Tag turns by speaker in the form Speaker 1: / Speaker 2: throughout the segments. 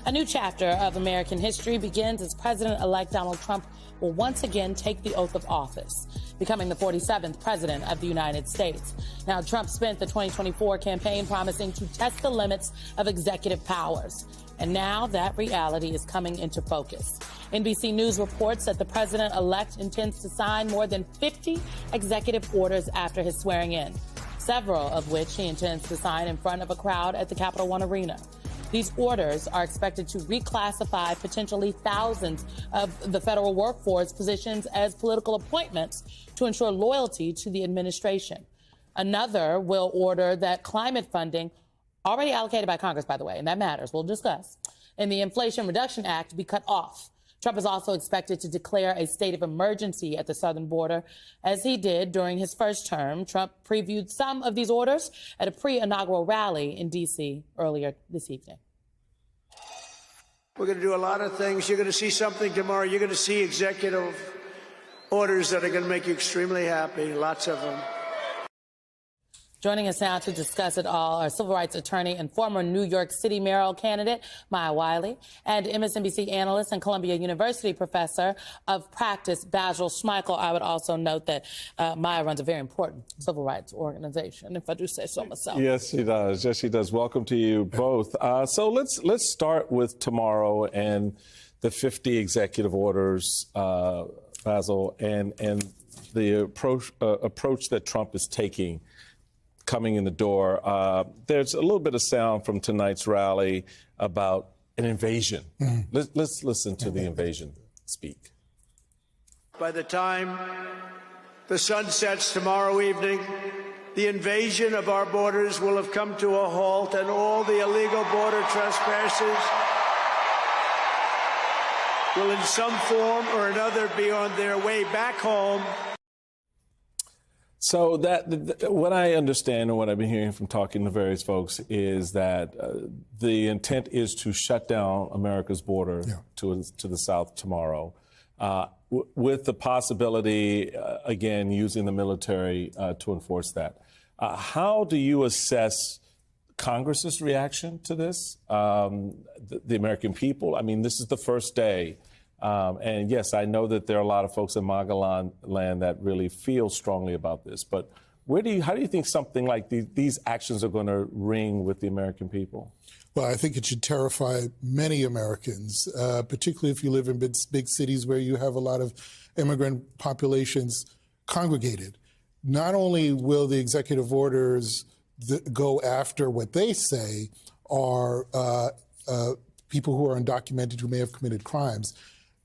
Speaker 1: A new chapter of American history begins as President-elect Donald Trump will once again take the oath of office, becoming the 47th president of the United States. Now, Trump spent the 2024 campaign promising to test the limits of executive powers. And now that reality is coming into focus. NBC News reports that the president-elect intends to sign more than 50 executive orders after his swearing in, several of which he intends to sign in front of a crowd at the Capital One Arena. These orders are expected to reclassify potentially thousands of the federal workforce positions as political appointments to ensure loyalty to the administration. Another will order that climate funding, already allocated by Congress, by the way, and that matters, we'll discuss, in the Inflation Reduction Act be cut off. Trump is also expected to declare a state of emergency at the southern border, as he did during his first term. Trump previewed some of these orders at a pre-inaugural rally in D.C. earlier this evening.
Speaker 2: We're going to do a lot of things. You're going to see something tomorrow. You're going to see executive orders that are going to make you extremely happy, lots of them.
Speaker 1: Joining us now to discuss it all are civil rights attorney and former New York City mayoral candidate Maya Wiley and MSNBC analyst and Columbia University professor of practice Basil Schmeichel. I would also note that Maya runs a very important civil rights organization, if I do say so myself.
Speaker 3: Yes, she does. Yes, she does. Welcome to you both. So let's start with tomorrow and the 50 executive orders, Basil, and the approach that Trump is taking coming in the door. There's a little bit of sound from tonight's rally about an invasion. Let's listen to the invasion speak.
Speaker 2: By the time the sun sets tomorrow evening, the invasion of our borders will have come to a halt, and all the illegal border trespassers will in some form or another be on their way back home.
Speaker 3: So what I understand and what I've been hearing from talking to various folks is that the intent is to shut down America's border to the south tomorrow, with the possibility, again, using the military to enforce that. How do you assess Congress's reaction to this, the American people? I mean, this is the first day. And yes, I know that there are a lot of folks in MAGA land that really feel strongly about this. But how do you think something like these actions are going to ring with the American people?
Speaker 4: Well, I think it should terrify many Americans, particularly if you live in big cities where you have a lot of immigrant populations congregated. Not only will the executive orders go after what they say are people who are undocumented who may have committed crimes.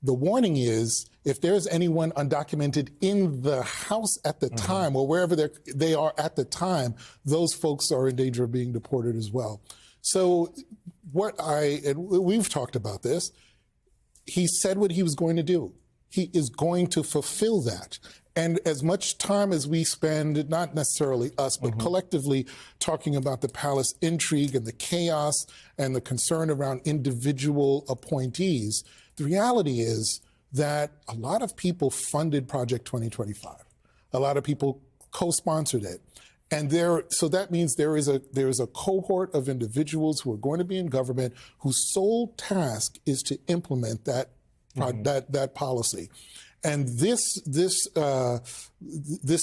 Speaker 4: The warning is, if there's anyone undocumented in the house at the time or wherever they are at the time, those folks are in danger of being deported as well. So we've talked about this, he said what he was going to do. He is going to fulfill that. And as much time as we spend, not necessarily us, but collectively talking about the palace intrigue and the chaos and the concern around individual appointees, the reality is that a lot of people funded Project 2025. A lot of people co-sponsored it. And so that means there is a cohort of individuals who are going to be in government whose sole task is to implement that policy. And this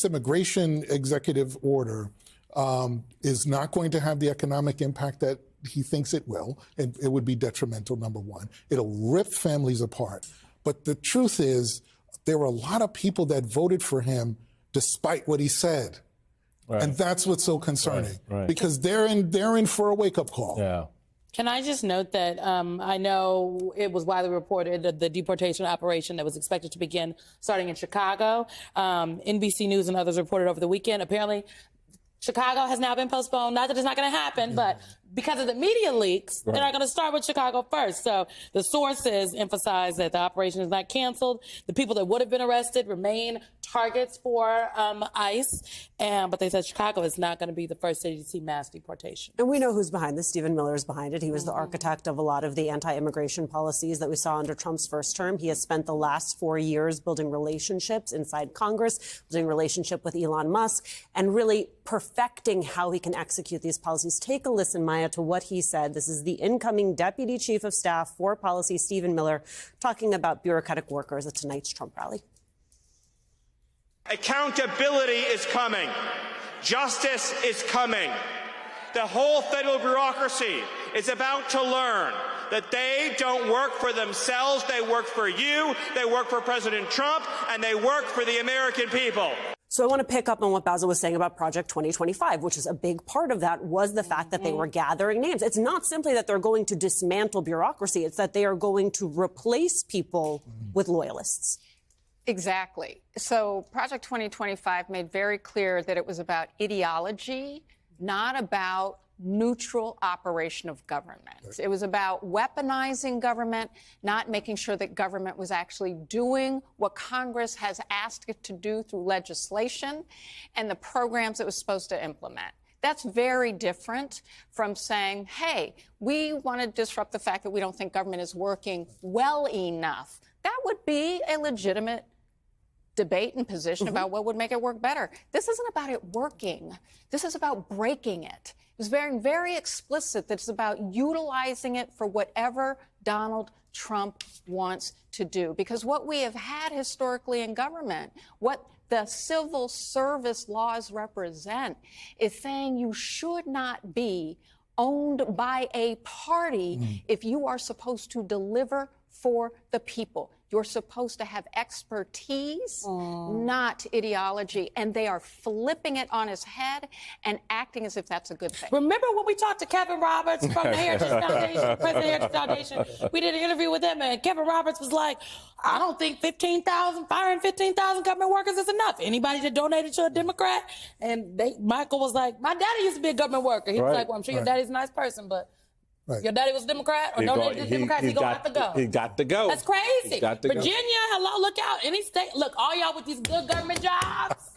Speaker 4: immigration executive order is not going to have the economic impact that he thinks it will, and it would be detrimental, number one. It'll rip families apart. But the truth is, there were a lot of people that voted for him despite what he said. Right. And that's what's so concerning, because they're in for a wake-up call.
Speaker 3: Yeah.
Speaker 1: Can I just note that I know it was widely reported that the deportation operation that was expected to begin starting in Chicago, NBC News and others reported over the weekend, apparently Chicago has now been postponed. Not that it's not going to happen, but because of the media leaks, they're not going to start with Chicago first. So the sources emphasize that the operation is not canceled. The people that would have been arrested remain targets for ICE. But they said Chicago is not going to be the first city to see mass deportation.
Speaker 5: And we know who's behind this. Stephen Miller is behind it. He was the architect of a lot of the anti-immigration policies that we saw under Trump's first term. He has spent the last 4 years building relationships inside Congress, building relationship with Elon Musk, and really perfecting how he can execute these policies. Take a listen, Maya, Maya, to what he said. This is the incoming Deputy Chief of Staff for Policy, Stephen Miller, talking about bureaucratic workers at tonight's Trump rally.
Speaker 6: Accountability is coming. Justice is coming. The whole federal bureaucracy is about to learn that they don't work for themselves. They work for you. They work for President Trump, and they work for the American people.
Speaker 5: So I want to pick up on what Basil was saying about Project 2025, which is a big part of that was the fact that they were gathering names. It's not simply that they're going to dismantle bureaucracy. It's that they are going to replace people with loyalists.
Speaker 7: Exactly. So Project 2025 made very clear that it was about ideology, not about neutral operation of government. Right. It was about weaponizing government, not making sure that government was actually doing what Congress has asked it to do through legislation and the programs it was supposed to implement. That's very different from saying, hey, we want to disrupt the fact that we don't think government is working well enough. That would be a legitimate debate and position about what would make it work better. This isn't about it working. This is about breaking it. It was very, very explicit that it's about utilizing it for whatever Donald Trump wants to do. Because what we have had historically in government, what the civil service laws represent, is saying you should not be owned by a party if you are supposed to deliver for the people. You're supposed to have expertise, not ideology. And they are flipping it on his head and acting as if that's a good thing.
Speaker 1: Remember when we talked to Kevin Roberts from the Heritage Foundation, President Heritage Foundation? We did an interview with him, and Kevin Roberts was like, I don't think firing 15,000 government workers is enough. Anybody that donated to a Democrat? And Michael was like, my daddy used to be a government worker. He was like, well, I'm sure your daddy's a nice person, but your daddy was a Democrat or donated to Democrats, he's going to have to go.
Speaker 3: He got to go.
Speaker 1: That's crazy.
Speaker 3: Virginia,
Speaker 1: hello, look out. Any state, look, all y'all with these good government jobs,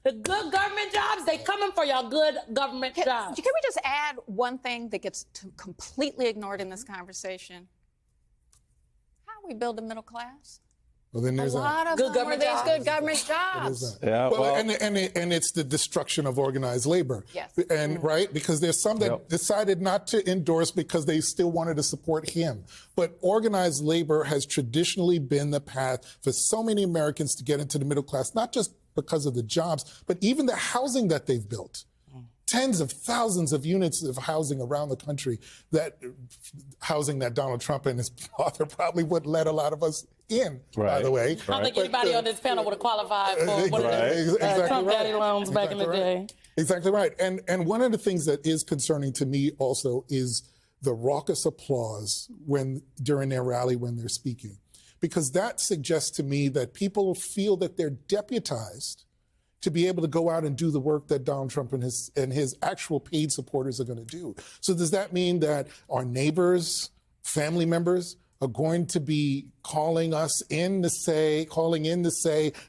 Speaker 1: the good government jobs, they coming for y'all good government jobs.
Speaker 7: Can we just add one thing that gets completely ignored in this conversation? How we build a middle class?
Speaker 4: Well, then there's
Speaker 7: a lot of good government jobs. Good government jobs.
Speaker 3: Yeah,
Speaker 4: well, and it's the destruction of organized labor.
Speaker 7: Yes.
Speaker 4: And right, because there's some that decided not to endorse because they still wanted to support him. But organized labor has traditionally been the path for so many Americans to get into the middle class, not just because of the jobs, but even the housing that they've built. Tens of thousands of units of housing around the country, that housing that Donald Trump and his father probably would let a lot of us in, by the way.
Speaker 1: I don't think anybody on this panel would have qualified for one of the Trump daddy loans back in the day.
Speaker 4: Exactly right. And one of the things that is concerning to me also is the raucous applause during their rally when they're speaking. Because that suggests to me that people feel that they're deputized to be able to go out and do the work that Donald Trump and his actual paid supporters are going to do. So does that mean that our neighbors, family members, are going to be calling in to say,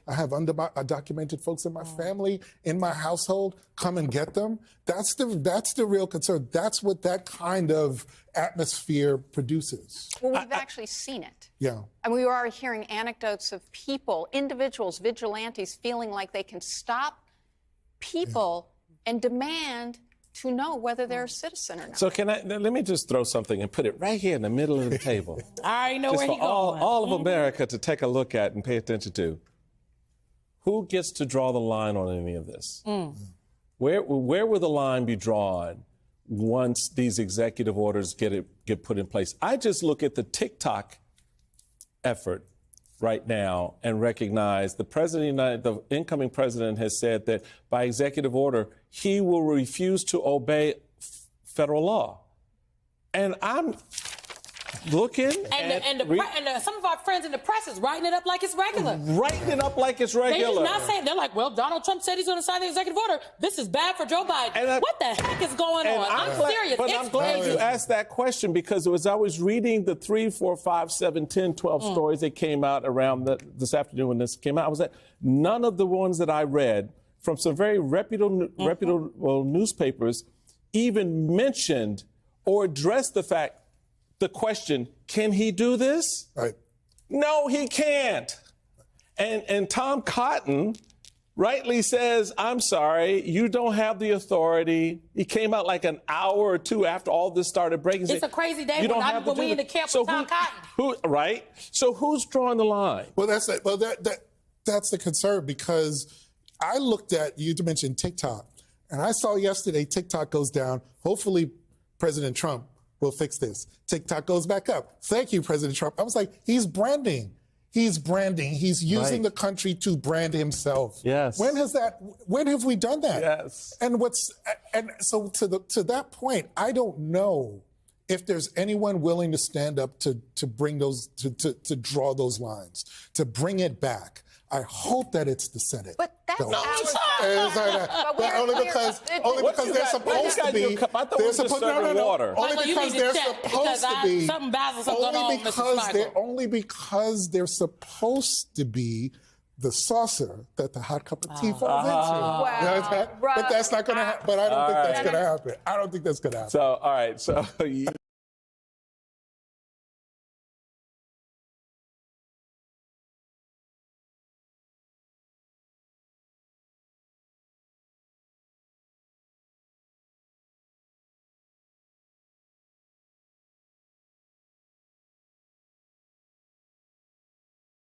Speaker 4: I have undocumented folks in my family, in my household, come and get them? That's the real concern. That's what that kind of atmosphere produces.
Speaker 7: Well, we've actually seen it.
Speaker 4: Yeah.
Speaker 7: And we are hearing anecdotes of people, individuals, vigilantes, feeling like they can stop people and demand to know whether they're a citizen or not.
Speaker 3: So let me just throw something and put it right here in the middle of the table.
Speaker 1: I already know where he's going.
Speaker 3: All of America to take a look at and pay attention to. Who gets to draw the line on any of this? Where will the line be drawn once these executive orders get put in place? I just look at the TikTok effort right now and recognize the incoming president has said that by executive order, he will refuse to obey federal law. And I'm looking
Speaker 1: and some of our friends in the press is writing it up like it's regular.
Speaker 3: Writing it up like it's regular.
Speaker 1: They're not saying, they're like, well, Donald Trump said he's going to sign the executive order. This is bad for Joe Biden. What the heck is going on? I'm serious.
Speaker 3: But I'm glad you asked that question, because as I was reading the 3, 4, 5, 7, 10, 12 stories that came out around this afternoon when this came out, I was like, none of the ones that I read from some very reputable newspapers even mentioned or addressed the question, can he do this?
Speaker 4: Right.
Speaker 3: No, he can't. And Tom Cotton rightly says, I'm sorry, you don't have the authority. He came out like an hour or two after all this started breaking.
Speaker 1: It's a crazy day when we in the camp with Tom Cotton.
Speaker 3: Right? So who's drawing the line?
Speaker 4: Well, that's it. Well, that's the concern, because I looked at, you mentioned TikTok, and I saw yesterday TikTok goes down. Hopefully President Trump will fix this. TikTok goes back up. Thank you, President Trump. I was like, he's branding. He's branding. He's using the country to brand himself.
Speaker 3: Yes.
Speaker 4: When have we done that?
Speaker 3: Yes.
Speaker 4: And so to that point, I don't know if there's anyone willing to stand up to bring those to draw those lines, to bring it back. I hope that it's the Senate.
Speaker 7: But that's
Speaker 4: only because they're supposed to be. They're supposed to be. Only because they're supposed to be the saucer that the hot cup of tea falls into.
Speaker 7: Wow.
Speaker 4: But that's not going to happen. But I don't think that's going to happen. I don't think that's going to happen.
Speaker 3: So, all right. So